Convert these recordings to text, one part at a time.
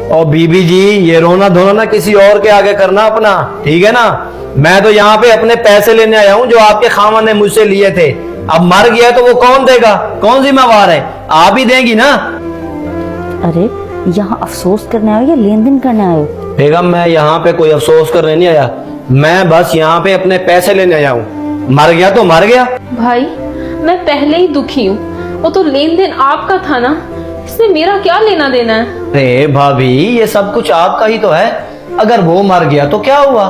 और बीबी जी, ये रोना धोना ना किसी और के आगे करना अपना, ठीक है ना। मैं तो यहाँ पे अपने पैसे लेने आया हूँ जो आपके खामन ने मुझसे लिए थे। अब मर गया तो वो कौन देगा, कौन जिम्मेवार है? आप ही देंगी ना। अरे यहाँ अफसोस करने आए हो या लेन देन करने आए हो? बेगम, मैं यहाँ पे कोई अफसोस करने नहीं आया, मैं बस यहाँ पे अपने पैसे लेने आया हूँ। मर गया तो मर गया। भाई मैं पहले ही दुखी हूँ, वो तो लेन देन आपका था ना, इसमें मेरा क्या लेना देना है? अरे भाभी, ये सब कुछ आपका ही तो है। अगर वो मर गया तो क्या हुआ,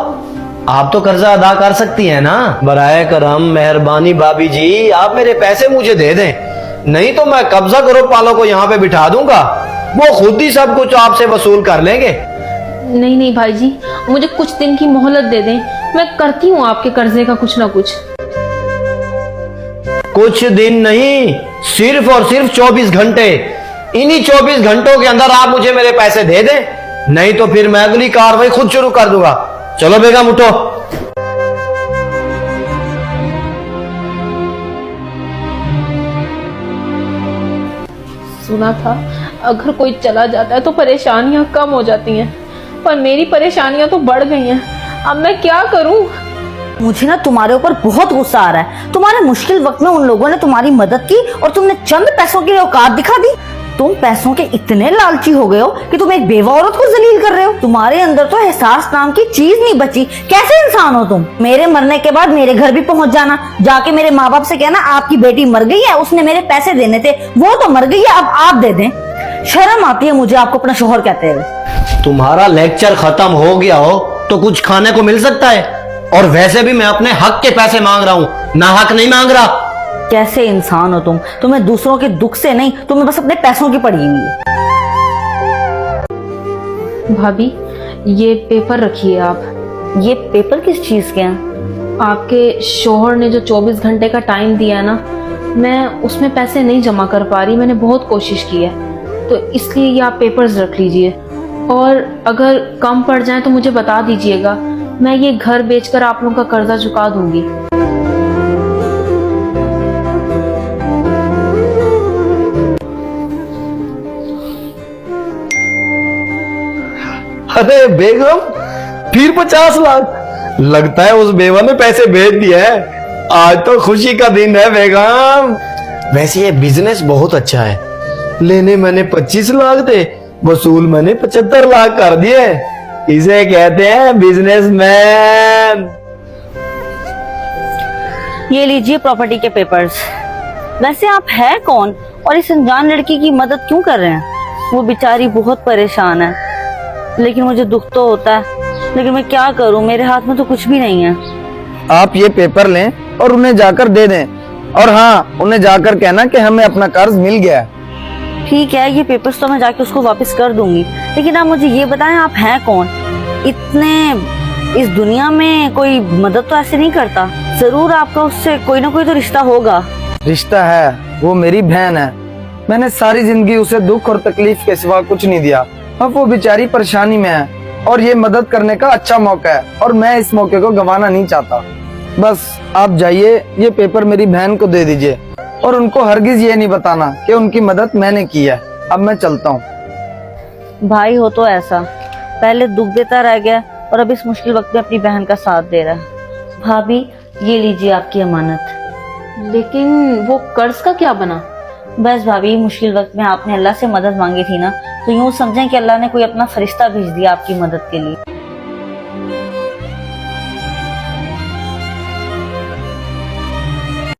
आप तो कर्जा अदा कर सकती हैं ना। बराए करम मेहरबानी भाभी जी, आप मेरे पैसे मुझे दे दें, नहीं तो मैं कब्जा ग्रुप वालों को यहाँ पे बिठा दूंगा, वो खुद ही सब कुछ आपसे वसूल कर लेंगे। नहीं नहीं भाई जी, मुझे कुछ दिन की मोहलत दे दें, मैं करती हूँ आपके कर्जे का कुछ ना कुछ। कुछ दिन नहीं, सिर्फ और सिर्फ 24 घंटे। इन्हीं 24 घंटों के अंदर आप मुझे मेरे पैसे दे दें, नहीं तो फिर मैं अगली कार्रवाई खुद शुरू कर दूंगा। चलो बेगम उठो। सुना था अगर कोई चला जाता है तो परेशानियां कम हो जाती हैं, पर मेरी परेशानियां तो बढ़ गई हैं। अब मैं क्या करूं? मुझे ना तुम्हारे ऊपर बहुत गुस्सा आ रहा है। तुम्हारे मुश्किल वक्त में उन लोगों ने तुम्हारी मदद की और तुमने चंद पैसों की औकात दिखा दी। तुम पैसों के इतने लालची हो गए हो कि तुम एक बेवा औरत को जलील कर रहे हो। तुम्हारे अंदर तो एहसास नाम की चीज नहीं बची। कैसे इंसान हो तुम? मेरे मरने के बाद मेरे घर भी पहुंच जाना, जाके मेरे माँ बाप से कहना आपकी बेटी मर गई है, उसने मेरे पैसे देने थे, वो तो मर गई है, अब आप दे दें। शर्म आती है मुझे आपको अपना शोहर कहते हुए। तुम्हारा लेक्चर खत्म हो गया हो तो कुछ खाने को मिल सकता है, और वैसे भी मैं अपने हक के पैसे मांग रहा हूँ, ना हक नहीं मांग रहा। कैसे इंसान हो तुम? तुम्हें दूसरों के दुख से नहीं, तुम्हें बस अपने पैसों की पड़ी हुई है। भाभी ये पेपर रखिए आप। ये पेपर किस चीज के हैं? आपके शोहर ने जो 24 घंटे का टाइम दिया ना, मैं उसमें पैसे नहीं जमा कर पा रही, मैंने बहुत कोशिश की है, तो इसलिए ये आप पेपर्स रख लीजिए, और अगर कम पड़ जाए तो मुझे बता दीजिएगा, मैं ये घर बेचकर आप लोगों का कर्जा चुका दूंगी। अरे बेगम, फिर 50 लाख? लगता है उस बेवा ने पैसे भेज दिए हैं। आज तो खुशी का दिन है बेगम। वैसे ये बिजनेस बहुत अच्छा है, लेने मैंने 25 लाख थे, वसूल मैंने 75 लाख कर दिए। इसे कहते हैं बिजनेसमैन। ये लीजिए प्रॉपर्टी के पेपर्स। वैसे आप है कौन और इस अनजान लड़की की मदद क्यों कर रहे हैं? वो बेचारी बहुत परेशान है, लेकिन मुझे दुख तो होता है, लेकिन मैं क्या करूं, मेरे हाथ में तो कुछ भी नहीं है। आप ये पेपर लें और उन्हें जाकर दे दें, और हाँ, उन्हें जाकर कहना कि हमें अपना कर्ज मिल गया है। ठीक है, ये पेपर्स तो मैं जाके उसको वापस कर दूंगी, लेकिन आप मुझे ये बताएं आप हैं कौन? इतने इस दुनिया में कोई मदद तो ऐसे नहीं करता, जरूर आपका उससे कोई ना कोई तो रिश्ता होगा। रिश्ता है, वो मेरी बहन है। मैंने सारी जिंदगी उसे दुख और तकलीफ के सिवा कुछ नहीं दिया। अब वो बेचारी परेशानी में है और ये मदद करने का अच्छा मौका है, और मैं इस मौके को गंवाना नहीं चाहता। बस आप जाइए, ये पेपर मेरी बहन को दे दीजिए, और उनको हरगिज ये नहीं बताना कि उनकी मदद मैंने की है। अब मैं चलता हूँ। भाई हो तो ऐसा, पहले दुख देता रह गया और अब इस मुश्किल वक्त में अपनी बहन का साथ दे रहा है। भाभी ये लीजिए आपकी अमानत। लेकिन वो कर्ज का क्या बना? बस भाभी, मुश्किल वक्त में आपने अल्लाह से मदद मांगी थी ना, तो यूं समझें कि अल्लाह ने कोई अपना फरिश्ता भेज दिया आपकी मदद के लिए।